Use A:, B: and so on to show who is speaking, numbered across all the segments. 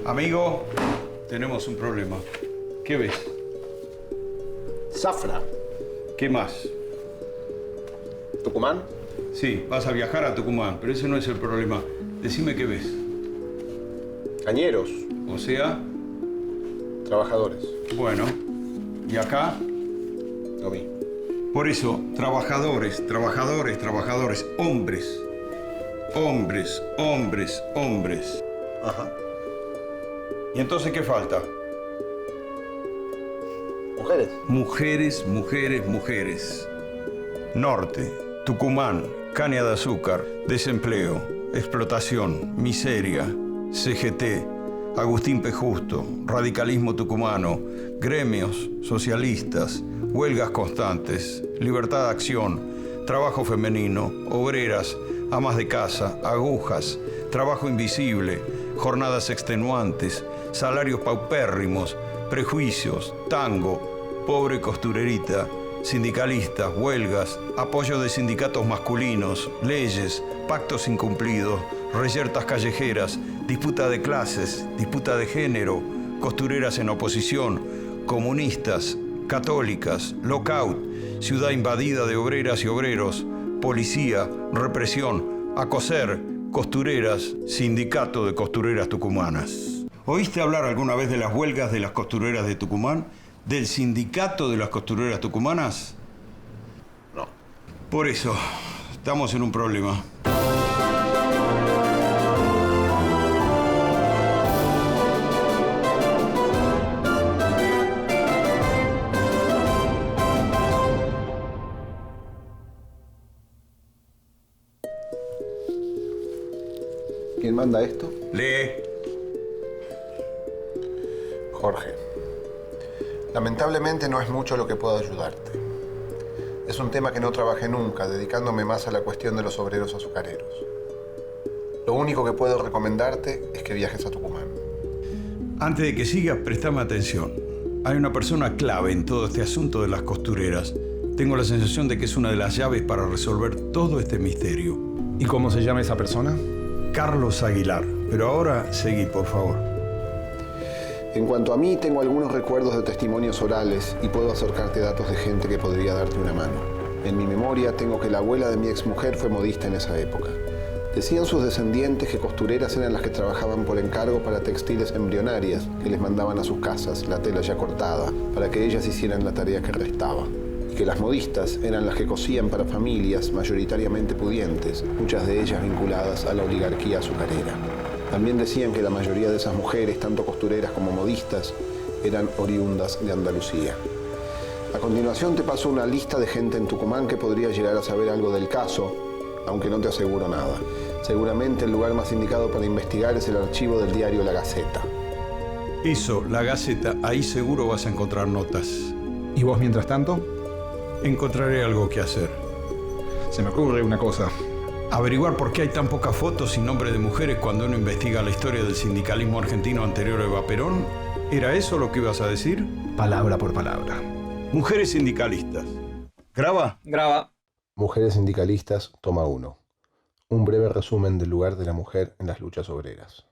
A: Amigo, tenemos un problema. ¿Qué ves?
B: Zafra.
A: ¿Qué más?
B: ¿Tucumán?
A: Sí, vas a viajar a Tucumán, pero ese no es el problema. Decime qué ves.
B: Cañeros.
A: O sea,
B: Trabajadores.
A: bueno, ¿y acá?
B: Lo vi.
A: Por eso, trabajadores, trabajadores, trabajadores, hombres. Hombres, hombres, hombres.
B: Ajá.
A: ¿Y entonces qué falta?
B: Mujeres.
A: Mujeres, mujeres, mujeres. Norte, Tucumán, caña de azúcar, desempleo, explotación, miseria, CGT, Agustín P. Justo, radicalismo tucumano, gremios, socialistas, huelgas constantes, libertad de acción, trabajo femenino, obreras, amas de casa, agujas, trabajo invisible, jornadas extenuantes, salarios paupérrimos, prejuicios, tango, pobre costurerita, sindicalistas, huelgas, apoyo de sindicatos masculinos, leyes, pactos incumplidos, reyertas callejeras, disputa de clases, disputa de género, costureras en oposición, comunistas, católicas, lockout, ciudad invadida de obreras y obreros, policía, represión, a coser, costureras, sindicato de costureras tucumanas. ¿Oíste hablar alguna vez de las huelgas de las costureras de Tucumán? ¿Del sindicato de las costureras tucumanas?
B: No.
A: Por eso, estamos en un problema.
B: ¿Quién manda esto?
A: Lee.
B: Jorge. Lamentablemente no es mucho lo que puedo ayudarte. Es un tema que no trabajé nunca, dedicándome más a la cuestión de los obreros azucareros. Lo único que puedo recomendarte es que viajes a Tucumán.
A: Antes de que sigas, prestame atención. Hay una persona clave en todo este asunto de las costureras. Tengo la sensación de que es una de las llaves para resolver todo este misterio.
C: ¿Y cómo se llama esa persona?
A: Carlos Aguilar. Pero ahora seguí, por favor.
B: En cuanto a mí, tengo algunos recuerdos de testimonios orales y puedo acercarte datos de gente que podría darte una mano. En mi memoria tengo que la abuela de mi exmujer fue modista en esa época. Decían sus descendientes que costureras eran las que trabajaban por encargo para textiles embrionarias que les mandaban a sus casas la tela ya cortada para que ellas hicieran la tarea que restaba. Y que las modistas eran las que cosían para familias mayoritariamente pudientes, muchas de ellas vinculadas a la oligarquía azucarera. También decían que la mayoría de esas mujeres, tanto costureras como modistas, eran oriundas de Andalucía. A continuación te paso una lista de gente en Tucumán que podría llegar a saber algo del caso, aunque no te aseguro nada. Seguramente el lugar más indicado para investigar es el archivo del diario La Gaceta.
A: Eso, La Gaceta, ahí seguro vas a encontrar notas.
C: ¿Y vos mientras tanto?
A: Encontraré algo que hacer.
C: Se me ocurre una cosa.
A: Averiguar por qué hay tan pocas fotos y nombres de mujeres cuando uno investiga la historia del sindicalismo argentino anterior a Eva Perón. ¿Era eso lo que ibas a decir?
C: Palabra por palabra.
A: Mujeres sindicalistas. ¿Graba?
D: Graba.
B: Mujeres sindicalistas, toma 1. Un breve resumen del lugar de la mujer en las luchas obreras.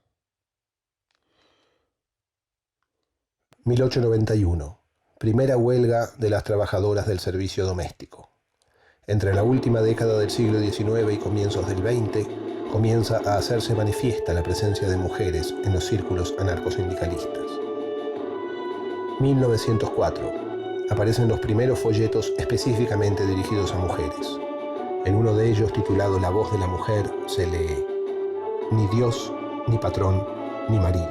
B: 1891. Primera huelga de las trabajadoras del servicio doméstico. Entre la última década del siglo XIX y comienzos del XX, comienza a hacerse manifiesta la presencia de mujeres en los círculos anarcosindicalistas. 1904. Aparecen los primeros folletos específicamente dirigidos a mujeres. En uno de ellos, titulado La voz de la mujer, se lee: ni Dios, ni patrón, ni marido.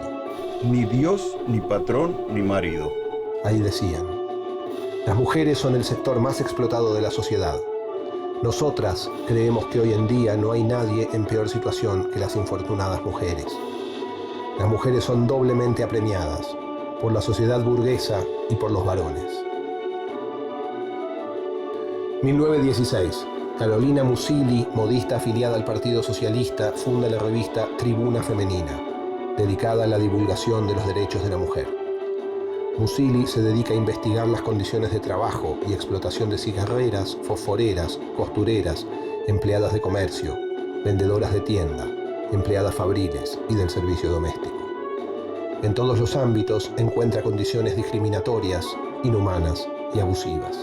A: Ni Dios, ni patrón, ni marido.
B: Ahí decían: las mujeres son el sector más explotado de la sociedad. Nosotras creemos que hoy en día no hay nadie en peor situación que las infortunadas mujeres. Las mujeres son doblemente apremiadas, por la sociedad burguesa y por los varones. 1916. Carolina Musili, modista afiliada al Partido Socialista, funda la revista Tribuna Femenina, dedicada a la divulgación de los derechos de la mujer. Musili se dedica a investigar las condiciones de trabajo y explotación de cigarreras, fosforeras, costureras, empleadas de comercio, vendedoras de tienda, empleadas fabriles y del servicio doméstico.
D: En todos los ámbitos encuentra condiciones discriminatorias, inhumanas y abusivas.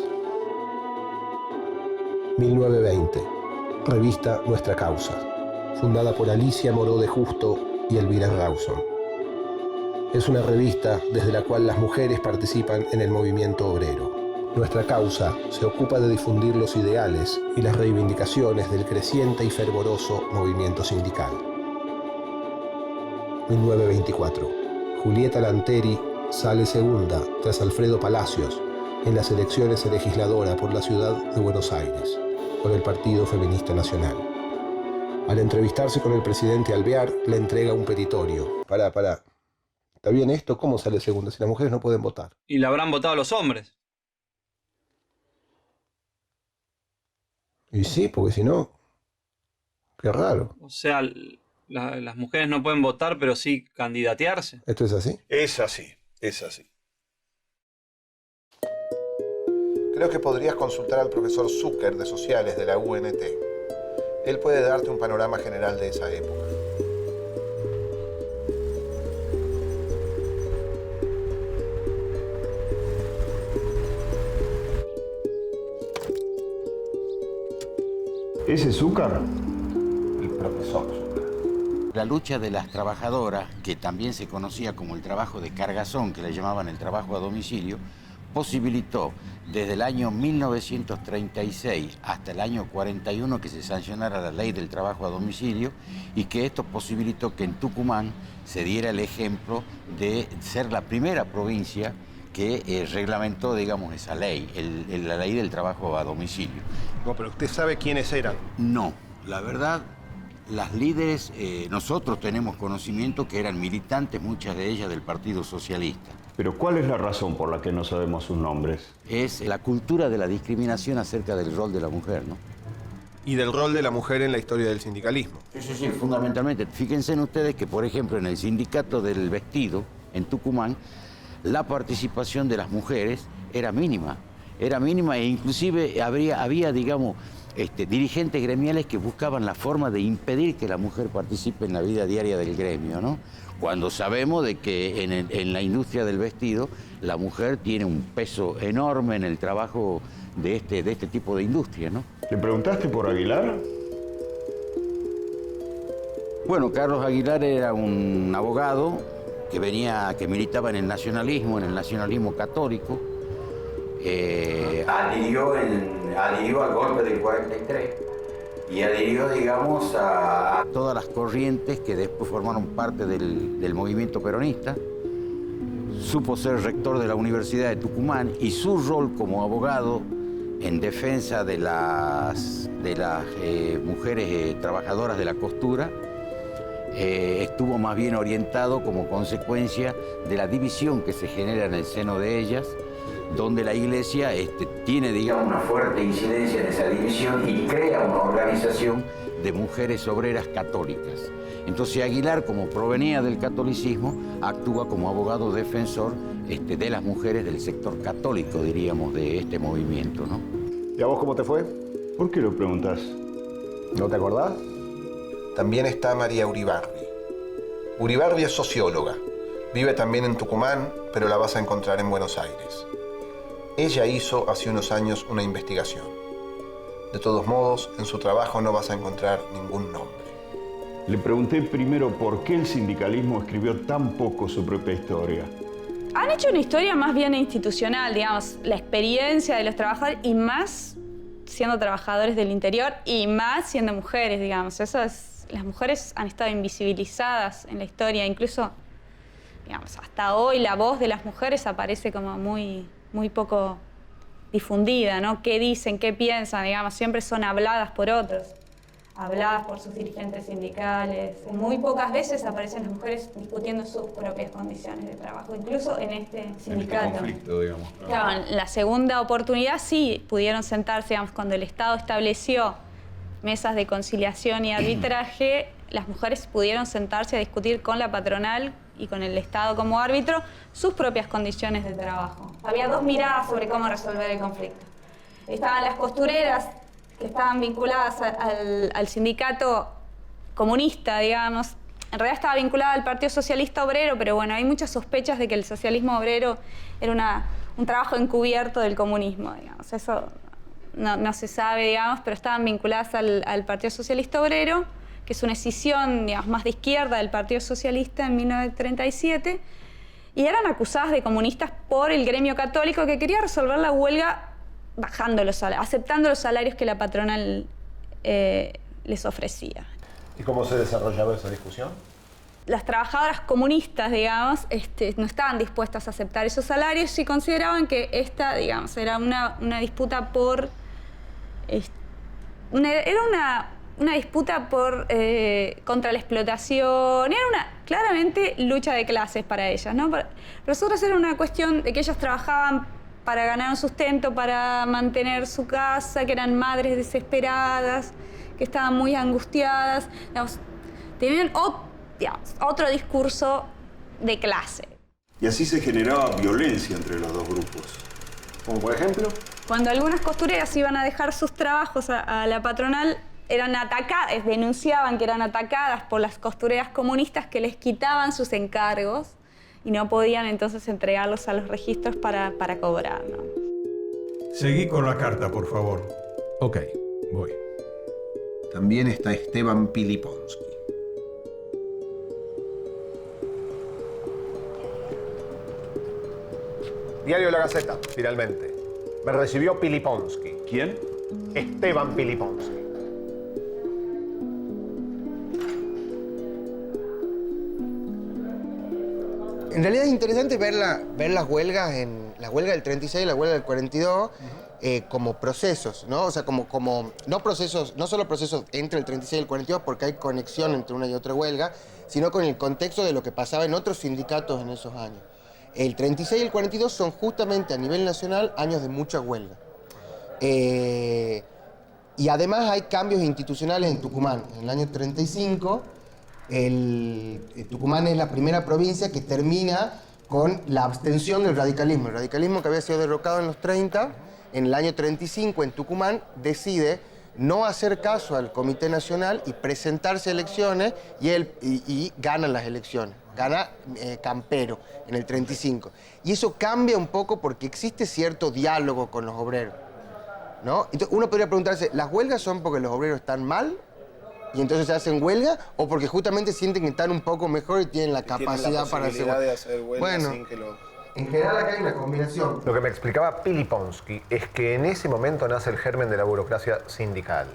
D: 1920. Revista Nuestra Causa, fundada por Alicia Moró de Justo y Elvira Rawson. Es una revista desde la cual las mujeres participan en el movimiento obrero. Nuestra Causa se ocupa de difundir los ideales y las reivindicaciones del creciente y fervoroso movimiento sindical. 1924. Julieta Lanteri sale segunda tras Alfredo Palacios en las elecciones a legisladora por la ciudad de Buenos Aires, por el Partido Feminista Nacional. Al entrevistarse con el presidente Alvear, le entrega un petitorio. Pará. ¿Está bien esto? ¿Cómo sale segunda si las mujeres no pueden votar?
E: Y la habrán votado los hombres.
D: Y sí, porque si no, qué raro.
E: O sea, las mujeres no pueden votar, pero sí candidatearse.
D: ¿Esto es así?
A: Es así, es así.
B: Creo que podrías consultar al profesor Zucker de Sociales de la UNT. Él puede darte un panorama general de esa época.
A: ¿Ese Zúcar?
B: El profesor Zucker.
F: La lucha de las trabajadoras, que también se conocía como el trabajo de cargazón, que le llamaban el trabajo a domicilio, posibilitó desde el año 1936 hasta el año 41 que se sancionara la ley del trabajo a domicilio y que esto posibilitó que en Tucumán se diera el ejemplo de ser la primera provincia que reglamentó, digamos, esa ley, la ley del trabajo a domicilio.
B: No, pero usted sabe quiénes eran.
F: No, la verdad, las líderes, nosotros tenemos conocimiento que eran militantes, muchas de ellas del Partido Socialista.
A: Pero ¿cuál es la razón por la que no sabemos sus nombres?
F: Es la cultura de la discriminación acerca del rol de la mujer, ¿no?
B: Y del rol de la mujer en la historia del sindicalismo.
F: Sí, fundamentalmente. Fíjense en ustedes que, por ejemplo, en el sindicato del vestido, en Tucumán, la participación de las mujeres era mínima e inclusive había digamos, dirigentes gremiales que buscaban la forma de impedir que la mujer participe en la vida diaria del gremio, ¿no? Cuando sabemos de que en la industria del vestido la mujer tiene un peso enorme en el trabajo de este tipo de industria, ¿no?
A: ¿Le preguntaste por Aguilar?
F: Bueno, Carlos Aguilar era un abogado que militaba en el nacionalismo católico. Adhirió al golpe del 43 y adhirió, digamos, a todas las corrientes que después formaron parte del movimiento peronista. Supo ser rector de la Universidad de Tucumán y su rol como abogado en defensa de las mujeres trabajadoras de la costura estuvo más bien orientado como consecuencia de la división que se genera en el seno de ellas, donde la Iglesia tiene, digamos, una fuerte incidencia en esa división y crea una organización de mujeres obreras católicas. Entonces Aguilar, como provenía del catolicismo, actúa como abogado defensor de las mujeres del sector católico, diríamos, de este movimiento, ¿no?
B: ¿Y a vos cómo te fue?
A: ¿Por qué lo preguntas?
B: ¿No te acordás? También está María Uribarri. Uribarri es socióloga. Vive también en Tucumán, pero la vas a encontrar en Buenos Aires. Ella hizo hace unos años una investigación. De todos modos, en su trabajo no vas a encontrar ningún nombre.
A: Le pregunté primero por qué el sindicalismo escribió tan poco su propia historia.
G: Han hecho una historia más bien institucional, digamos, la experiencia de los trabajadores y más siendo trabajadores del interior y más siendo mujeres, digamos. Las mujeres han estado invisibilizadas en la historia, incluso, digamos, hasta hoy la voz de las mujeres aparece como muy poco difundida, ¿no? ¿Qué dicen, qué piensan? Digamos, siempre son habladas por otros, habladas por sus dirigentes sindicales. Muy pocas veces aparecen las mujeres discutiendo sus propias condiciones de trabajo, incluso en este sindicato.
A: En este conflicto, digamos.
G: Claro, en la segunda oportunidad sí pudieron sentarse, digamos, cuando el Estado estableció mesas de conciliación y arbitraje, las mujeres pudieron sentarse a discutir con la patronal y con el Estado como árbitro sus propias condiciones de trabajo. Había dos miradas sobre cómo resolver el conflicto. Estaban las costureras, que estaban vinculadas al sindicato comunista, digamos, en realidad estaba vinculada al Partido Socialista Obrero, pero bueno, hay muchas sospechas de que el socialismo obrero era un trabajo encubierto del comunismo, digamos. Eso no se sabe, digamos, pero estaban vinculadas al Partido Socialista Obrero, que es una escisión, digamos, más de izquierda del Partido Socialista en 1937, y eran acusadas de comunistas por el gremio católico que quería resolver la huelga bajando los salarios, aceptando los salarios que la patronal les ofrecía.
H: ¿Y cómo se desarrollaba esa discusión?
G: Las trabajadoras comunistas, digamos, no estaban dispuestas a aceptar esos salarios y consideraban que esta, digamos, era una disputa por... Era una disputa contra la explotación, era claramente lucha de clases para ellas, ¿no? Para nosotros era una cuestión de que ellas trabajaban para ganar un sustento, para mantener su casa, que eran madres desesperadas, que estaban muy angustiadas, digamos, tenían otro discurso de clase.
A: Y así se generaba violencia entre los dos grupos.
B: Como por ejemplo,
G: Cuando algunas costureras iban a dejar sus trabajos a la patronal, eran atacadas, denunciaban que eran atacadas por las costureras comunistas que les quitaban sus encargos y no podían entonces entregarlos a los registros para cobrar, ¿no?
A: Seguí con la carta, por favor.
C: Ok, voy.
D: También está Esteban Piliponsky.
H: Diario La Gaceta, finalmente. Me recibió Piliponsky.
A: ¿Quién?
H: Esteban Piliponsky.
I: En realidad es interesante ver las huelgas, la huelga del 36 y la huelga del 42, como procesos, ¿no? O sea, no solo procesos entre el 36 y el 42, porque hay conexión entre una y otra huelga, sino con el contexto de lo que pasaba en otros sindicatos en esos años. El 36 y el 42 son justamente a nivel nacional años de mucha huelga. Y además hay cambios institucionales en Tucumán. En el año 35, Tucumán es la primera provincia que termina con la abstención del radicalismo. El radicalismo que había sido derrocado en los 30, en el año 35 en Tucumán decide no hacer caso al Comité Nacional y presentarse a elecciones y ganan las elecciones. Gana Campero en el 35. Y eso cambia un poco porque existe cierto diálogo con los obreros, ¿no? Entonces uno podría preguntarse, ¿las huelgas son porque los obreros están mal y entonces se hacen huelga o porque justamente sienten que están un poco mejor y tienen la capacidad para hacer huelga? Bueno, sin que en general acá hay una combinación.
H: Lo que me explicaba Piliponsky es que en ese momento nace el germen de la burocracia sindical,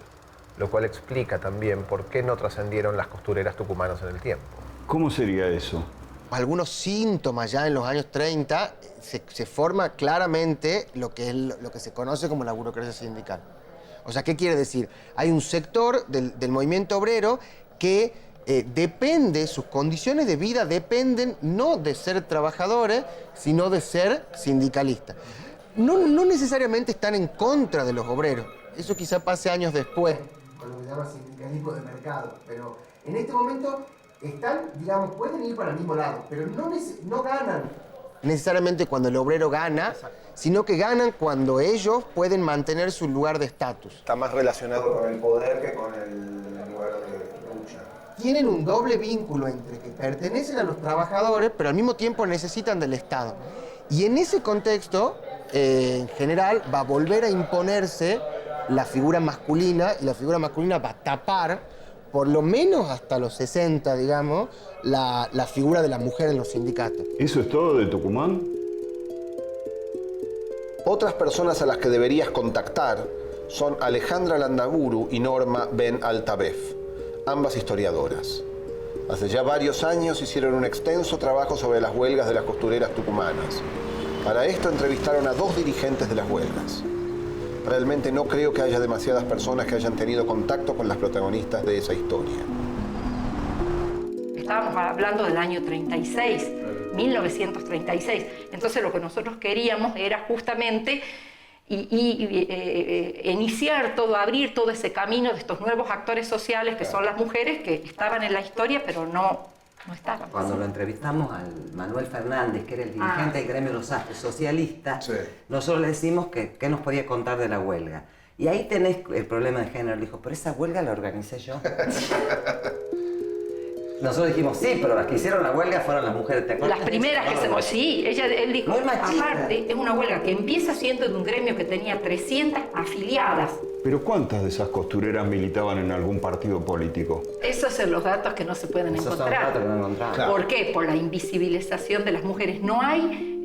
H: lo cual explica también por qué no trascendieron las costureras tucumanas en el tiempo.
A: ¿Cómo sería eso?
I: Algunos síntomas ya en los años 30 se forma claramente lo que se conoce como la burocracia sindical. O sea, ¿qué quiere decir? Hay un sector del movimiento obrero que depende, sus condiciones de vida dependen no de ser trabajadores, sino de ser sindicalistas. No necesariamente están en contra de los obreros. Eso quizá pase años después, con lo que se llama sindicalismo de mercado. Pero en este momento están, digamos, pueden ir para el mismo lado, pero no ganan necesariamente cuando el obrero gana, sino que ganan cuando ellos pueden mantener su lugar de estatus.
H: Está más relacionado con el poder que con el lugar de lucha.
I: Tienen un doble vínculo entre que pertenecen a los trabajadores, pero al mismo tiempo necesitan del Estado. Y en ese contexto, en general, va a volver a imponerse la figura masculina, y la figura masculina va a tapar, por lo menos hasta los 60, digamos, la figura de la mujer en los sindicatos.
A: ¿Eso es todo de Tucumán?
B: Otras personas a las que deberías contactar son Alejandra Landaburu y Norma Ben Altabef, ambas historiadoras. Hace ya varios años hicieron un extenso trabajo sobre las huelgas de las costureras tucumanas. Para esto entrevistaron a 2 dirigentes de las huelgas. Realmente no creo que haya demasiadas personas que hayan tenido contacto con las protagonistas de esa historia.
J: Estábamos hablando del año 36, 1936. Entonces lo que nosotros queríamos era justamente iniciar todo, abrir todo ese camino de estos nuevos actores sociales que son las mujeres que estaban en la historia pero no estaban.
K: Cuando lo entrevistamos al Manuel Fernández, que era el dirigente del gremio socialista, nosotros le decimos que qué nos podía contar de la huelga. Y ahí tenés el problema de género. Le dijo, pero esa huelga la organicé yo. Nosotros dijimos, sí, pero las que hicieron la huelga fueron las mujeres. ¿Te acuerdas?
J: Las primeras que se... Sí, él dijo,
K: muy machista.
J: aparte, es una huelga que empieza siendo de un gremio que tenía 300 afiliadas.
A: ¿Pero cuántas de esas costureras militaban en algún partido político?
J: Esos son los datos que no se pueden
K: Esos son
J: encontrar.
K: datos que no encontramos.
C: Claro.
J: ¿Por qué? Por la invisibilización de las mujeres. No hay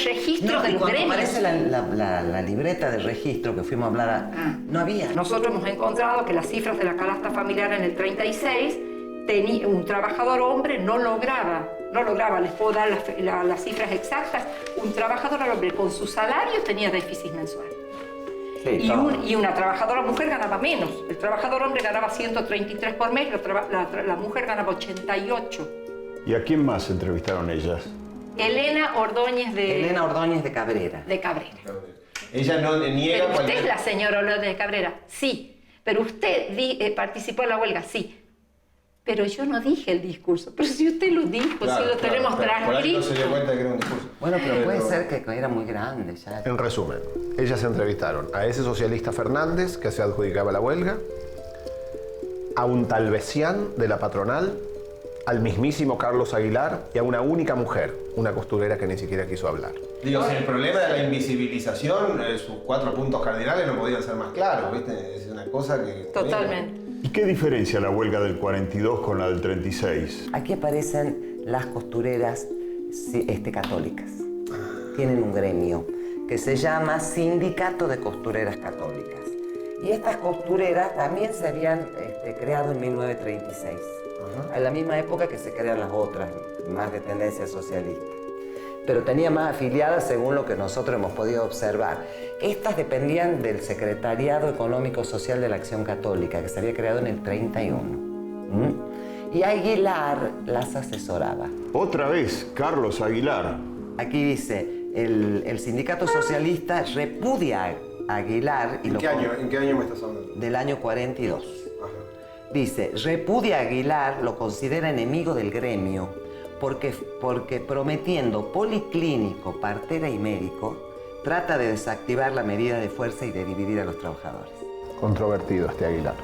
J: registros de los
K: cuando
J: gremios.
K: aparece la libreta de registro que fuimos a hablar, no había.
J: Nosotros hemos encontrado que las cifras de la canasta familiar en el 36, un trabajador hombre no lograba, les puedo dar las cifras exactas, un trabajador hombre con su salario tenía déficit mensual.
K: Sí,
J: y una trabajadora mujer ganaba menos. El trabajador hombre ganaba 133 por mes, la mujer ganaba 88.
A: ¿Y a quién más entrevistaron ellas?
J: Elena Ordóñez
K: de Cabrera.
J: De Cabrera.
H: Ella no niega...
J: Pero usted es la señora Ordóñez de Cabrera, sí. Pero usted participó en la huelga, sí. Pero yo no dije el discurso. Pero si usted lo dijo, si lo tenemos transcrito.
H: Por ahí no se dio cuenta que era un discurso.
K: Bueno, pero puede ser que era muy grande ya.
H: En resumen, ellas se entrevistaron a ese socialista Fernández que se adjudicaba la huelga, a un tal Bessián de la patronal, al mismísimo Carlos Aguilar y a una única mujer, una costurera que ni siquiera quiso hablar.
C: Digo, si el problema de la invisibilización, sus 4 puntos cardinales no podían ser más claros, ¿viste? Es una cosa que...
J: Totalmente.
A: ¿Y qué diferencia la huelga del 42 con la del 36?
K: Aquí aparecen las costureras católicas. Tienen un gremio que se llama Sindicato de Costureras Católicas. Y estas costureras también se habían creado en 1936, en la misma época que se crean las otras, más de tendencia socialista. Pero tenía más afiliadas según lo que nosotros hemos podido observar. Estas dependían del Secretariado Económico Social de la Acción Católica, que se había creado en el 31. Y Aguilar las asesoraba.
A: Otra vez, Carlos Aguilar.
K: Aquí dice, el sindicato socialista repudia a Aguilar... Y
H: ¿En qué año me estás hablando?
K: Del año 42.
H: Ajá.
K: Dice, repudia a Aguilar, lo considera enemigo del gremio, porque prometiendo policlínico, partera y médico, trata de desactivar la medida de fuerza y de dividir a los trabajadores.
H: Controvertido este Aguilar.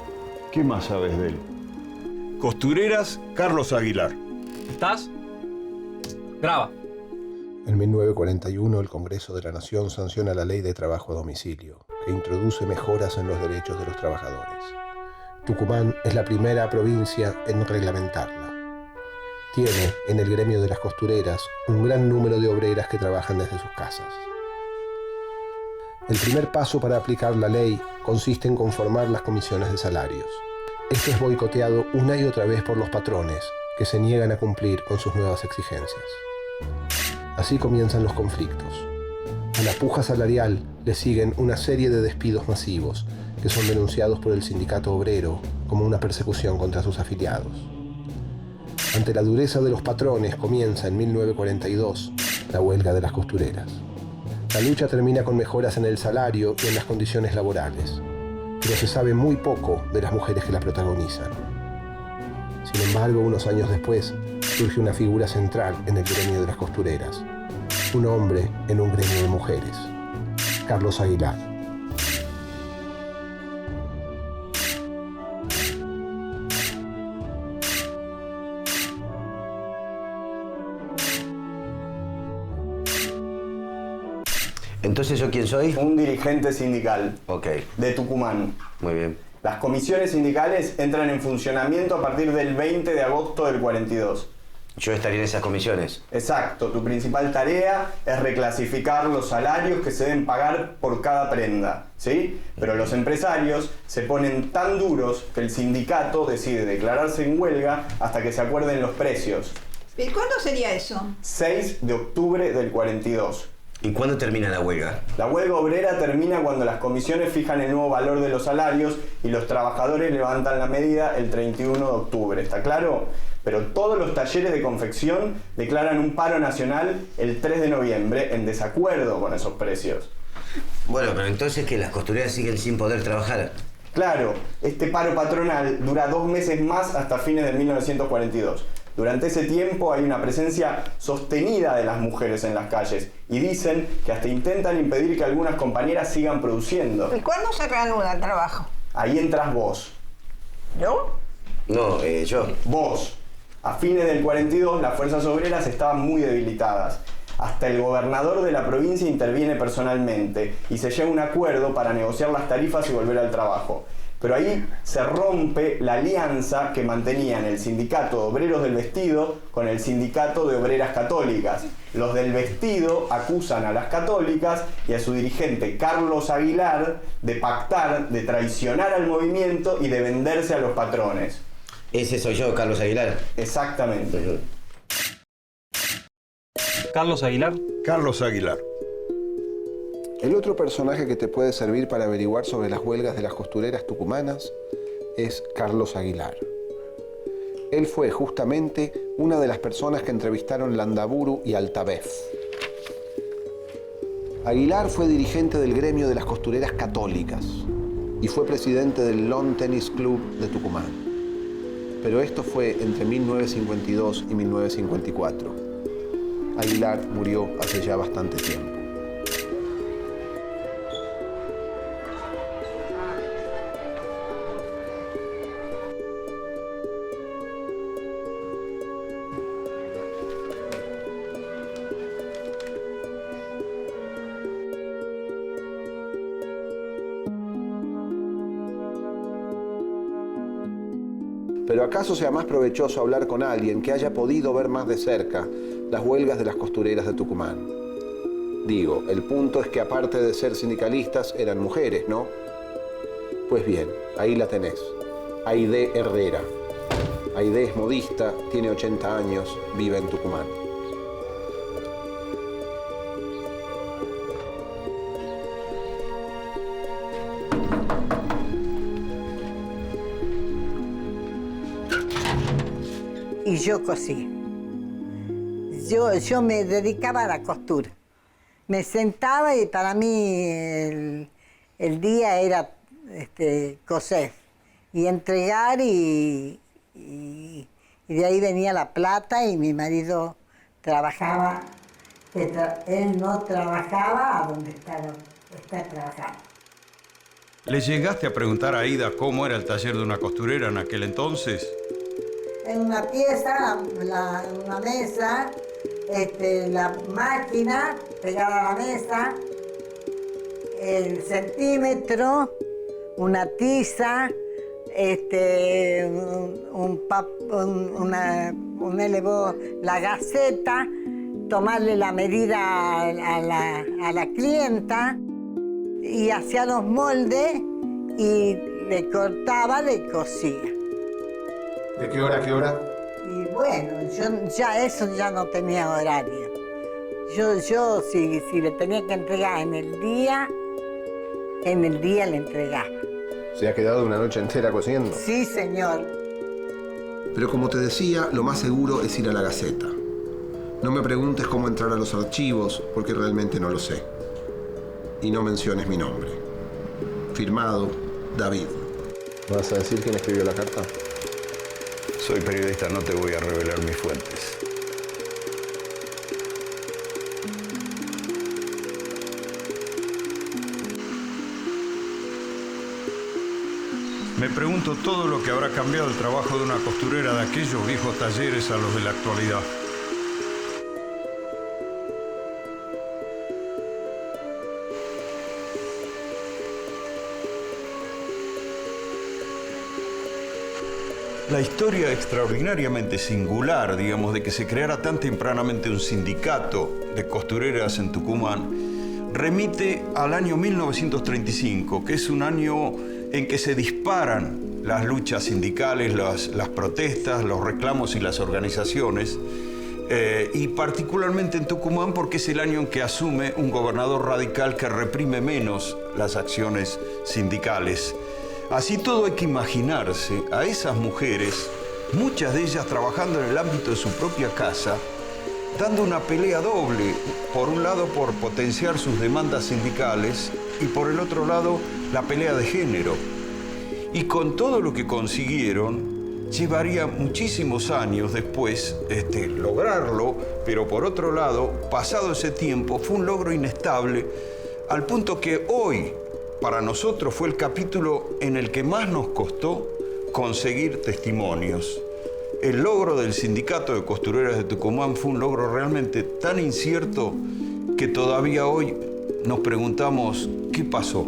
A: ¿Qué más sabes de él? Costureras, Carlos Aguilar.
E: ¿Estás? Graba.
D: En 1941, el Congreso de la Nación sanciona la Ley de Trabajo a Domicilio, que introduce mejoras en los derechos de los trabajadores. Tucumán es la primera provincia en reglamentarla. Tiene, en el gremio de las costureras, un gran número de obreras que trabajan desde sus casas. El primer paso para aplicar la ley consiste en conformar las comisiones de salarios. Esto es boicoteado una y otra vez por los patrones, que se niegan a cumplir con sus nuevas exigencias. Así comienzan los conflictos. A la puja salarial le siguen una serie de despidos masivos, que son denunciados por el sindicato obrero como una persecución contra sus afiliados. Ante la dureza de los patrones comienza en 1942 la huelga de las costureras. La lucha termina con mejoras en el salario y en las condiciones laborales, pero se sabe muy poco de las mujeres que la protagonizan. Sin embargo, unos años después, surge una figura central en el gremio de las costureras, un hombre en un gremio de mujeres, Carlos Aguilar.
L: Entonces, ¿yo quién soy?
M: Un dirigente sindical.
L: Ok.
M: De Tucumán.
L: Muy bien.
M: Las comisiones sindicales entran en funcionamiento a partir del 20 de agosto del 42.
L: Yo estaría en esas comisiones.
M: Exacto. Tu principal tarea es reclasificar los salarios que se deben pagar por cada prenda, ¿sí? Pero los empresarios se ponen tan duros que el sindicato decide declararse en huelga hasta que se acuerden los precios.
N: ¿Y cuándo sería eso?
M: 6 de octubre del 42.
L: ¿Y cuándo termina la huelga?
M: La huelga obrera termina cuando las comisiones fijan el nuevo valor de los salarios y los trabajadores levantan la medida el 31 de octubre, ¿está claro? Pero todos los talleres de confección declaran un paro nacional el 3 de noviembre en desacuerdo con esos precios.
L: Bueno, pero entonces que las costureras siguen sin poder trabajar.
M: Claro, este paro patronal dura 2 meses más hasta fines de 1942. Durante ese tiempo hay una presencia sostenida de las mujeres en las calles y dicen que hasta intentan impedir que algunas compañeras sigan produciendo.
N: ¿Y cuándo se reanuda el trabajo?
M: Ahí entras vos.
N: ¿Yo?
L: No, yo.
M: Vos. A fines del 42 las fuerzas obreras estaban muy debilitadas. Hasta el gobernador de la provincia interviene personalmente y se llega a un acuerdo para negociar las tarifas y volver al trabajo. Pero ahí se rompe la alianza que mantenían el sindicato de obreros del vestido con el sindicato de obreras católicas. Los del vestido acusan a las católicas y a su dirigente Carlos Aguilar de pactar, de traicionar al movimiento y de venderse a los patrones.
L: Ese soy yo, Carlos Aguilar.
M: Exactamente.
E: ¿Carlos Aguilar?
A: Carlos Aguilar.
B: El otro personaje que te puede servir para averiguar sobre las huelgas de las costureras tucumanas es Carlos Aguilar. Él fue justamente una de las personas que entrevistaron Landaburu y Altavez. Aguilar fue dirigente del gremio de las costureras católicas y fue presidente del Lawn Tennis Club de Tucumán. Pero esto fue entre 1952 y 1954. Aguilar murió hace ya bastante tiempo. Pero ¿acaso sea más provechoso hablar con alguien que haya podido ver más de cerca las huelgas de las costureras de Tucumán? Digo, el punto es que aparte de ser sindicalistas eran mujeres, ¿no? Pues bien, ahí la tenés. Aide Herrera. Aide es modista, tiene 80 años, vive en Tucumán.
O: Y yo cosí. Yo me dedicaba a la costura. Me sentaba y para mí el día era coser y entregar y de ahí venía la plata y mi marido trabajaba. Él no trabajaba a donde está trabajando.
A: ¿Le llegaste a preguntar a Aida cómo era el taller de una costurera en aquel entonces?
O: En una pieza, una mesa, la máquina pegada a la mesa, el centímetro, una tiza, la gaceta, tomarle la medida a la clienta y hacía los moldes y le cortaba, le cosía.
H: ¿De qué hora a qué hora?
O: Y bueno, eso ya no tenía horario. Yo si le tenía que entregar en el día le entregaba.
H: ¿Se ha quedado una noche entera cosiendo?
O: Sí, señor.
B: Pero como te decía, lo más seguro es ir a la Gaceta. No me preguntes cómo entrar a los archivos, porque realmente no lo sé. Y no menciones mi nombre. Firmado, David.
H: ¿Vas a decir quién escribió la carta?
A: Soy periodista, no te voy a revelar mis fuentes. Me pregunto todo lo que habrá cambiado el trabajo de una costurera de aquellos viejos talleres a los de la actualidad. La historia extraordinariamente singular, digamos, de que se creara tan tempranamente un sindicato de costureras en Tucumán, remite al año 1935, que es un año en que se disparan las luchas sindicales, las protestas, los reclamos y las organizaciones, y particularmente en Tucumán porque es el año en que asume un gobernador radical que reprime menos las acciones sindicales. Así todo hay que imaginarse a esas mujeres, muchas de ellas trabajando en el ámbito de su propia casa, dando una pelea doble, por un lado por potenciar sus demandas sindicales y por el otro lado la pelea de género. Y con todo lo que consiguieron, llevaría muchísimos años después lograrlo, pero por otro lado, pasado ese tiempo, fue un logro inestable, al punto que hoy, para nosotros fue el capítulo en el que más nos costó conseguir testimonios. El logro del Sindicato de Costureras de Tucumán fue un logro realmente tan incierto que todavía hoy nos preguntamos qué pasó.